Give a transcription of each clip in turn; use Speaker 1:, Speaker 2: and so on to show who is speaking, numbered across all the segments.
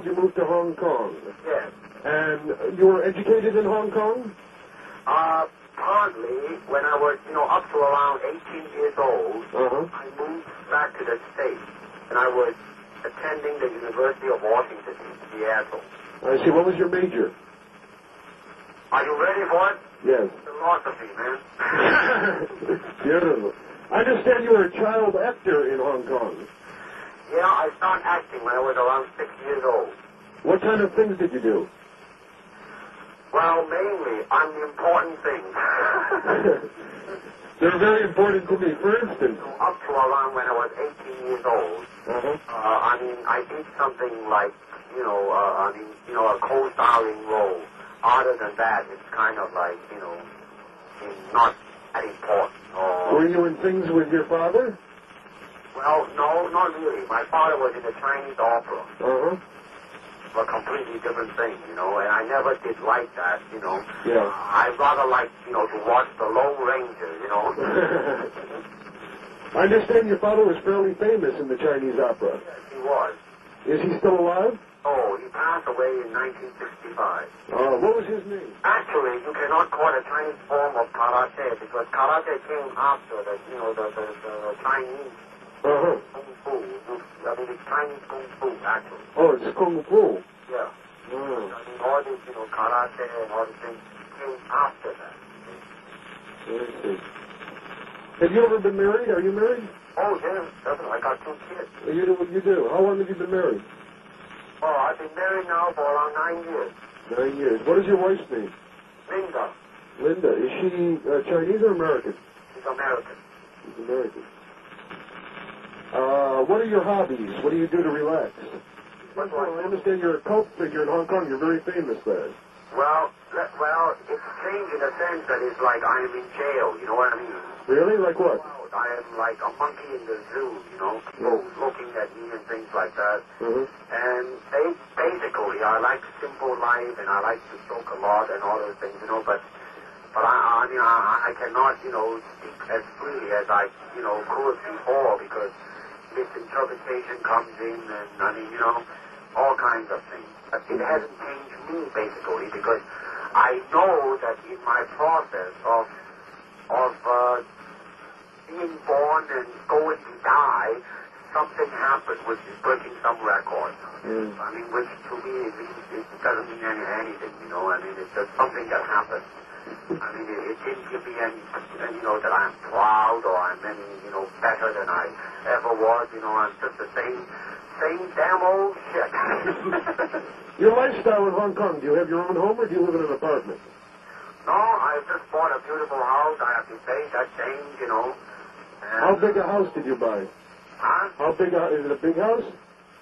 Speaker 1: You moved to Hong Kong.
Speaker 2: Yes.
Speaker 1: And you were educated in Hong Kong?
Speaker 2: Partly, when I was, up to around 18 years old, I moved back to the States, and I was attending the University of Washington in Seattle.
Speaker 1: I see. What was your major?
Speaker 2: Are you ready for it?
Speaker 1: Yes.
Speaker 2: Philosophy, man.
Speaker 1: Beautiful. I understand you were a child actor in Hong Kong.
Speaker 2: Yeah, I started acting when I was around 6 years old.
Speaker 1: What kind of things did you do?
Speaker 2: Well, mainly, unimportant things.
Speaker 1: They're very important to me. For instance,
Speaker 2: Up to around when I was 18 years old, I did something like, a co-starring role. Other than that, it's kind of like, not that important.
Speaker 1: Were you in things with your father?
Speaker 2: Well, no, not really. My father was in the Chinese opera. A completely different thing, and I never did like that,
Speaker 1: Yeah.
Speaker 2: I rather like, to watch the Lone Ranger,
Speaker 1: I understand your father was fairly famous in the Chinese opera.
Speaker 2: Yes, he was.
Speaker 1: Is he still alive?
Speaker 2: Oh, he passed away in 1965.
Speaker 1: What was his name?
Speaker 2: Actually, you cannot call it a Chinese form of karate because karate came after the Chinese kung fu. It's Chinese kung fu, actually.
Speaker 1: Oh, it's kung fu.
Speaker 2: Yeah. All this, karate and all these things came after that.
Speaker 1: I see. Have you ever been married? Are you married?
Speaker 2: Oh, yeah, definitely. I got 2 kids.
Speaker 1: You do. How long have you been married?
Speaker 2: Oh, I've been married now for around 9 years.
Speaker 1: 9 years. What is your wife's name?
Speaker 2: Linda.
Speaker 1: Linda. Is she Chinese or American?
Speaker 2: She's American.
Speaker 1: She's American. What are your hobbies? What do you do to relax?
Speaker 2: What do I do?
Speaker 1: I understand you're a cult figure in Hong Kong. You're very famous there.
Speaker 2: Well, it's strange in the sense that it's like I am in jail, you know what I mean?
Speaker 1: Really? Like what?
Speaker 2: I am like a monkey in the zoo, looking at me and things like that. And basically, I like simple life and I like to joke a lot and all those things, but I cannot, speak as freely as I, could before because misinterpretation comes in and, all kinds of things. But it hasn't changed me, basically, because I know that in my process of being born and going to die, something happened which is breaking some record. Which to me it doesn't mean anything, it's just something that happened. It didn't give me any, that I'm proud or I'm any, better than I ever was, I'm just the same damn old shit.
Speaker 1: Your lifestyle in Hong Kong, do you have your own home or do you live in an apartment?
Speaker 2: No, I just bought a beautiful house. I have to pay that change,
Speaker 1: How big a house did you buy?
Speaker 2: Huh?
Speaker 1: How big is it a big house?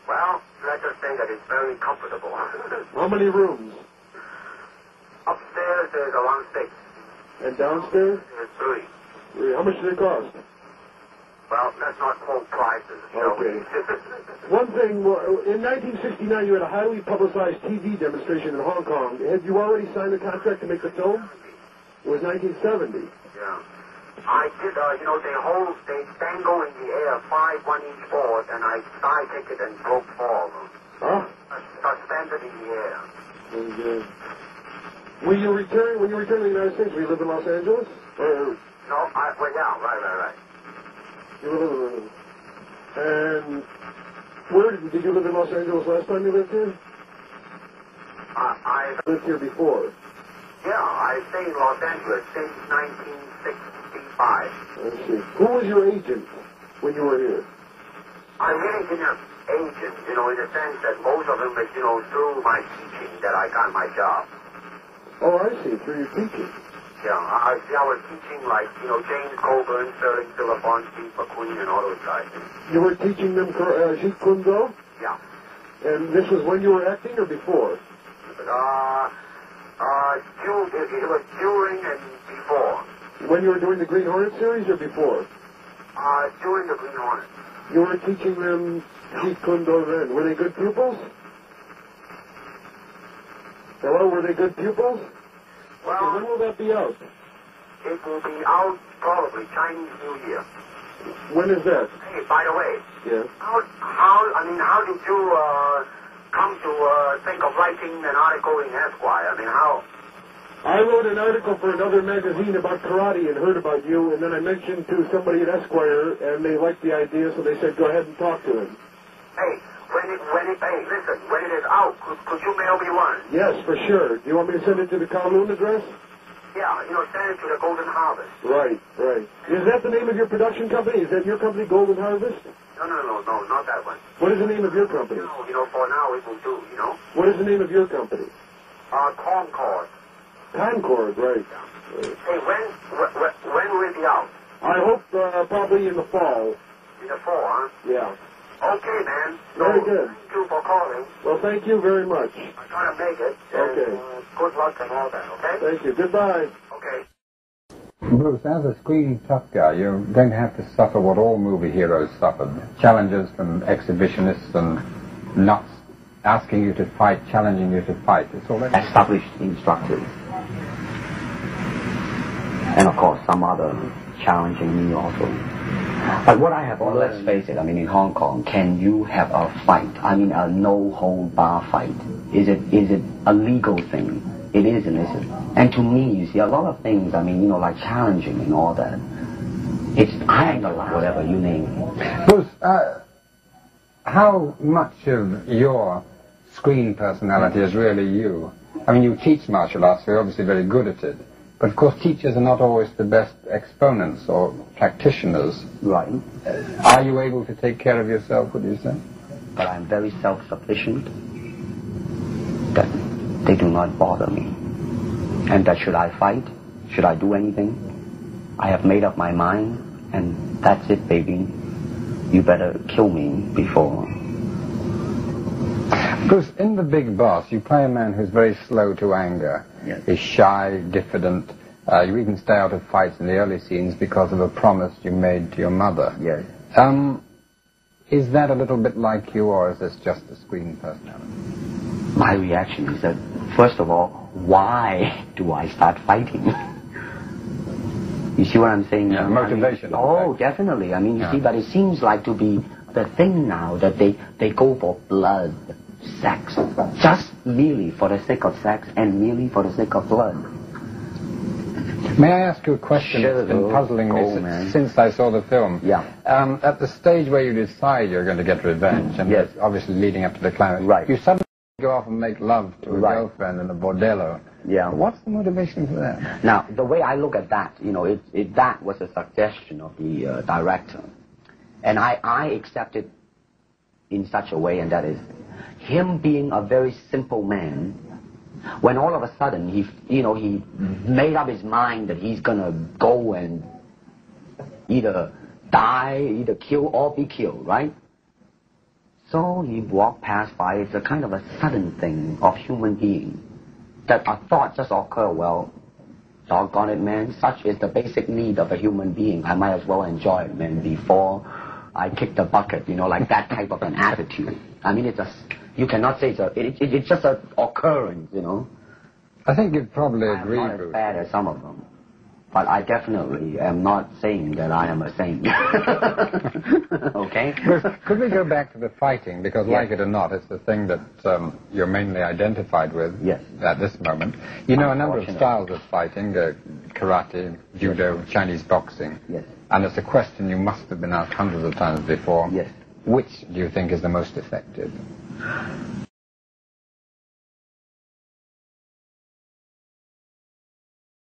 Speaker 2: Well, let's just say that it's very comfortable.
Speaker 1: How many rooms?
Speaker 2: Upstairs there's around 6.
Speaker 1: And downstairs?
Speaker 2: There's 3.
Speaker 1: How much did it cost?
Speaker 2: Well, let's not quote prices, shall we?
Speaker 1: One thing, in 1969 you had a highly publicized TV demonstration in Hong Kong. Had you already signed a contract to make the film? It was 1970.
Speaker 2: Yeah. I did, they dangle in the air 5 1-inch boards, and I side-ticket and broke 4 of them.
Speaker 1: Huh?
Speaker 2: Suspended in the air.
Speaker 1: Very good. When you return to the United States, will you live in Los Angeles? Or...
Speaker 2: No, right.
Speaker 1: You live in... And where did you live in Los Angeles last time you lived here?
Speaker 2: I
Speaker 1: lived here before.
Speaker 2: Yeah, I stayed in Los Angeles since 1965.
Speaker 1: I see. Who was your agent when you were here?
Speaker 2: I really didn't have agents, in the sense that most of them was, through my teaching that I got my job.
Speaker 1: Oh, I see. Through your teaching.
Speaker 2: Yeah, I was teaching like, James Coburn, Sterling Philippon, Steve McQueen, and all those guys.
Speaker 1: You were teaching them Jeet Kune Do?
Speaker 2: Yeah.
Speaker 1: And this was when you were acting or before?
Speaker 2: It was during and before.
Speaker 1: When you were doing the Green Hornet series or before?
Speaker 2: During the Green Hornet.
Speaker 1: You were teaching them Jeet Kune Do then. Were they good pupils? Hello, were they good pupils?
Speaker 2: Well,
Speaker 1: okay, when will that be out?
Speaker 2: It will be out probably Chinese New Year.
Speaker 1: When is that?
Speaker 2: Hey, by the way.
Speaker 1: Yeah.
Speaker 2: How did you come to think of writing an article in Esquire? I mean, how?
Speaker 1: I wrote an article for another magazine about karate and heard about you, and then I mentioned to somebody at Esquire, and they liked the idea, so they said go ahead and talk to him.
Speaker 2: Hey, hey, listen, when it is out, could you mail me one?
Speaker 1: Yes, for sure. Do you want me to send it to the Kowloon address?
Speaker 2: Yeah, send it to the Golden Harvest.
Speaker 1: Right. Is that the name of your production company? Is that your company, Golden Harvest?
Speaker 2: No, not that one.
Speaker 1: What is the name of your company?
Speaker 2: No, for now it will do,
Speaker 1: What is the name of your company?
Speaker 2: Concord.
Speaker 1: Concord, right.
Speaker 2: Hey, when will it be out?
Speaker 1: I hope probably in the fall.
Speaker 2: In the fall, huh?
Speaker 1: Yeah.
Speaker 2: Okay, man.
Speaker 1: Very good.
Speaker 2: Thank you for calling.
Speaker 1: Well, thank you very much.
Speaker 2: I'm trying to make it.
Speaker 1: Okay.
Speaker 2: Good luck and all that, okay?
Speaker 1: Thank you. Goodbye.
Speaker 2: Okay.
Speaker 3: Bruce, as a screen tough guy, you're going to have to suffer what all movie heroes suffered. Challenges from exhibitionists and nuts asking you to fight, challenging you to fight. It's all that.
Speaker 4: Established instructors. And of course, some other challenging me also. But what I have, well, let's face it, I mean, in Hong Kong, can you have a fight? I mean, a no-hold-bar fight. Is it a legal thing? It isn't, is it? And to me, you see, a lot of things, I mean, like challenging and all that. I ain't allowed, whatever, you name it.
Speaker 3: Bruce, how much of your screen personality is really you? I mean, you teach martial arts, so you're obviously very good at it. But of course, teachers are not always the best exponents or practitioners.
Speaker 4: Right.
Speaker 3: Are you able to take care of yourself, would you say?
Speaker 4: But I'm very self-sufficient. That they do not bother me. And that should I fight? Should I do anything? I have made up my mind, and that's it, baby. You better kill me before.
Speaker 3: Bruce, in The Big Boss, you play a man who's very slow to anger.
Speaker 4: Yes.
Speaker 3: He's shy, diffident. You even stay out of fights in the early scenes because of a promise you made to your mother.
Speaker 4: Yes.
Speaker 3: Is that a little bit like you, or is this just a screen personality?
Speaker 4: My reaction is that, first of all, why do I start fighting? You see what I'm saying?
Speaker 3: Yeah, motivation.
Speaker 4: Definitely. I mean, you see, but it seems like to be the thing now that they go for blood, sex, just merely for the sake of sex and merely for the sake of blood.
Speaker 3: May I ask you a question
Speaker 4: Sure,
Speaker 3: that's been puzzling me since I saw the film?
Speaker 4: Yeah.
Speaker 3: At the stage where you decide you're going to get revenge, and
Speaker 4: yes,
Speaker 3: obviously leading up to the climax,
Speaker 4: right,
Speaker 3: you suddenly go off and make love to a girlfriend in a bordello.
Speaker 4: Yeah.
Speaker 3: What's the motivation for that?
Speaker 4: Now, the way I look at that, that was a suggestion of the director. And I accept it in such a way, and that is him being a very simple man. When all of a sudden he made up his mind that he's gonna go and either die, either kill or be killed, right? So he walked past by. It's a kind of a sudden thing of human being that a thought just occurred. Well, doggone it, man. Such is the basic need of a human being. I might as well enjoy it, man, before I kick the bucket. Like that type of an attitude. I mean, you cannot say it's just an occurrence,
Speaker 3: I think you'd probably agree,
Speaker 4: I'm not as bad as some of them. But I definitely am not saying that I am a saint. Okay?
Speaker 3: Could we go back to the fighting? Because like it or not, it's the thing that you're mainly identified with at this moment. You know a number of styles of fighting, karate, judo, Chinese boxing.
Speaker 4: Yes.
Speaker 3: And it's a question you must have been asked hundreds of times before.
Speaker 4: Yes.
Speaker 3: Which do you think is the most effective?